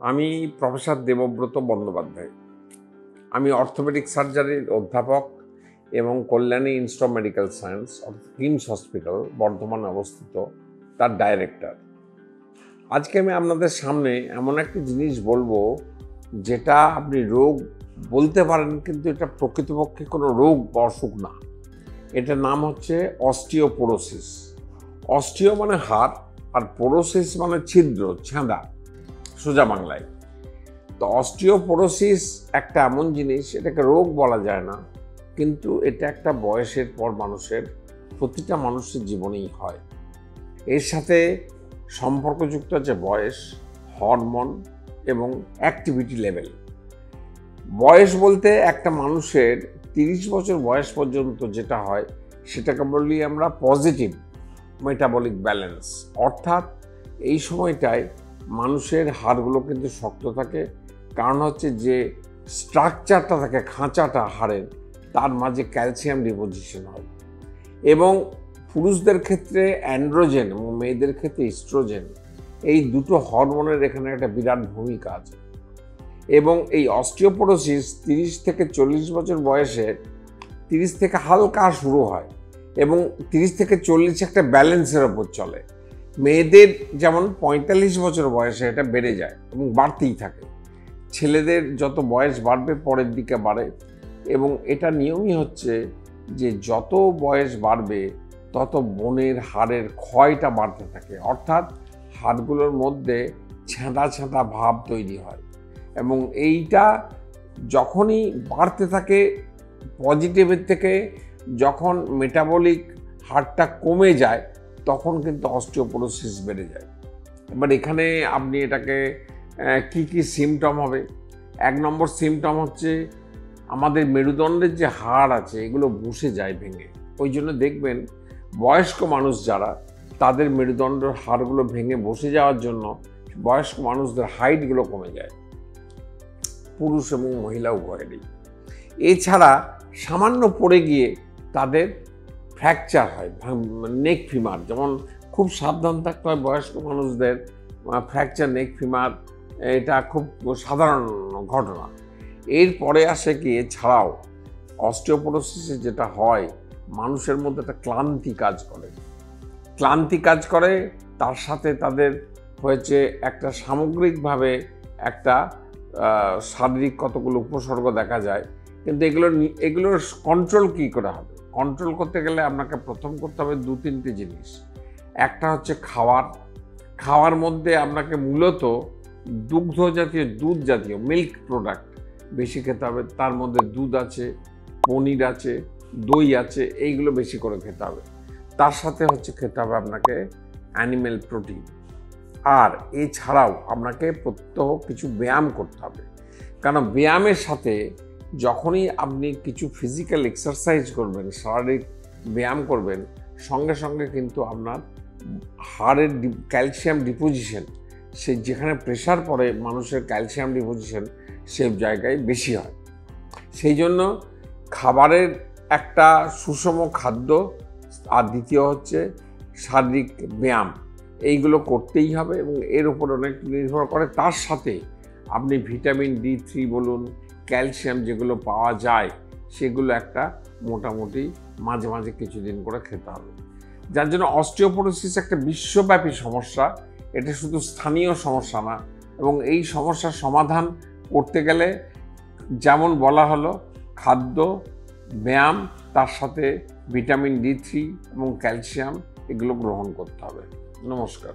আমি প্রফেসর দেবব্রত বন্দ্যোপাধ্যায়। আমি অর্থোপেডিক সার্জারির অধ্যাপক এবং Kalyani institute of medical science অর্থাৎ কিমস হসপিটাল বর্ধমানে অবস্থিত তার ডাইরেক্টর। আজকে আমি আপনাদের সামনে এমন একটি জিনিস বলবো যেটা আপনি রোগ বলতে পারেন, কিন্তু এটা প্রকৃতপক্ষে কোনো রোগ বা অসুখ না। এটার নাম হচ্ছে অস্টিওপোরোসিস। অস্টিও মানে হাড়, আর পোরোসিস মানে ছিদ্র, ছেঁদা, সোজা বাংলায়। তো অস্টিওপোরোসিস একটা এমন জিনিস, এটাকে রোগ বলা যায় না, কিন্তু এটা একটা বয়সের পর প্রতিটা মানুষের জীবনেই হয়। এর সাথে সম্পর্কযুক্ত আছে বয়স, হরমোন এবং অ্যাক্টিভিটি লেভেল। বয়স বলতে একটা মানুষের 30 বছর বয়স পর্যন্ত যেটা হয় সেটাকে বলি আমরা পজিটিভ মেটাবলিক ব্যালেন্স। অর্থাৎ এই সময়টায় মানুষের হাড়গুলো কিন্তু শক্ত থাকে, কারণ হচ্ছে যে স্ট্রাকচারটা থাকে, খাঁচাটা হাড়ের, তার মাঝে ক্যালসিয়াম ডিপোজিশন হয়। এবং পুরুষদের ক্ষেত্রে অ্যান্ড্রোজেন এবং মেয়েদের ক্ষেত্রে ইস্ট্রোজেন, এই দুটো হরমোনের এখানে একটা বিরাট ভূমিকা আছে। এবং এই অস্টিওপোরোসিস 30 থেকে 40 বছর বয়সে 30 থেকে হালকা শুরু হয় এবং 30 থেকে 40 একটা ব্যালেন্সের ওপর চলে। মেয়েদের যেমন 45 বছর বয়সে এটা বেড়ে যায় এবং বাড়তেই থাকে। ছেলেদের যত বয়স বাড়বে পরের দিকে বাড়ে, এবং এটা নিয়মই হচ্ছে যে যত বয়স বাড়বে তত বোনের হাড়ের ক্ষয়টা বাড়তে থাকে, অর্থাৎ হাড়গুলোর মধ্যে ছেঁদা ছেঁদা ভাব তৈরি হয়। এবং এইটা যখনই বাড়তে থাকে পজিটিভের থেকে, যখন মেটাবলিক হারটা কমে যায় তখন কিন্তু অস্টিওপোরোসিস বেড়ে যায়। এবার এখানে আপনি এটাকে কি কি সিমটম হবে? 1 নম্বর সিমটম হচ্ছে আমাদের মেরুদণ্ডের যে হাড় আছে এগুলো বসে যায় ভেঙে। ওই জন্য দেখবেন বয়স্ক মানুষ যারা, তাদের মেরুদণ্ডের হাড়গুলো ভেঙে বসে যাওয়ার জন্য বয়স্ক মানুষদের হাইটগুলো কমে যায়, পুরুষ এবং মহিলা উভয়েরই। এছাড়া সামান্য পড়ে গিয়ে তাদের ফ্র্যাকচার হয়, নেক ফিমার, যেমন খুব সাবধান থাকতে হয় বয়স্ক মানুষদের। ফ্র্যাকচার, নেক ফিমার, এটা খুব সাধারণ ঘটনা। এরপরে আসে কি, এছাড়াও অস্টিওপোরোসিসে যেটা হয়, মানুষের মধ্যে একটা ক্লান্তি কাজ করে। তার সাথে তাদের হয়েছে একটা সামগ্রিকভাবে একটা শারীরিক কতগুলো উপসর্গ দেখা যায়। কিন্তু এগুলোর কন্ট্রোল কী করে হবে? কন্ট্রোল করতে গেলে আপনাকে প্রথম করতে হবে 2-3টে জিনিস। একটা হচ্ছে খাওয়ার মধ্যে আপনাকে মূলত দুধ জাতীয় মিল্ক প্রোডাক্ট বেশি খেতে হবে। তার মধ্যে দুধ আছে, পনির আছে, দই আছে, এইগুলো বেশি করে খেতে হবে। তার সাথে হচ্ছে খেতে হবে আপনাকে অ্যানিমেল প্রোটিন। আর এছাড়াও আপনাকে প্রত্যহ কিছু ব্যায়াম করতে হবে, কারণ ব্যায়ামের সাথে যখনই আপনি কিছু ফিজিক্যাল এক্সারসাইজ করবেন, শারীরিক ব্যায়াম করবেন, সঙ্গে সঙ্গে কিন্তু আপনার হাড়ের ক্যালসিয়াম ডিপোজিশন, সে যেখানে প্রেশার পড়ে মানুষের ক্যালসিয়াম ডিপোজিশন সে জায়গায় বেশি হয়। সেই জন্য খাবারের একটা সুষম খাদ্য, আর দ্বিতীয় হচ্ছে শারীরিক ব্যায়াম, এইগুলো করতেই হবে এবং এর উপর অনেক নির্ভর করে। তার সাথে আপনি ভিটামিন D3 বলুন, ক্যালসিয়াম যেগুলো পাওয়া যায় সেগুলো একটা মোটামুটি মাঝে মাঝে কিছুদিন করে খেতে হবে। যার জন্য অস্টিওপোরোসিস একটা বিশ্বব্যাপী সমস্যা, এটা শুধু স্থানীয় সমস্যা না। এবং এই সমস্যার সমাধান করতে গেলে যেমন বলা হলো, খাদ্য, ব্যায়াম, তার সাথে ভিটামিন D3 এবং ক্যালসিয়াম, এগুলো গ্রহণ করতে হবে। নমস্কার।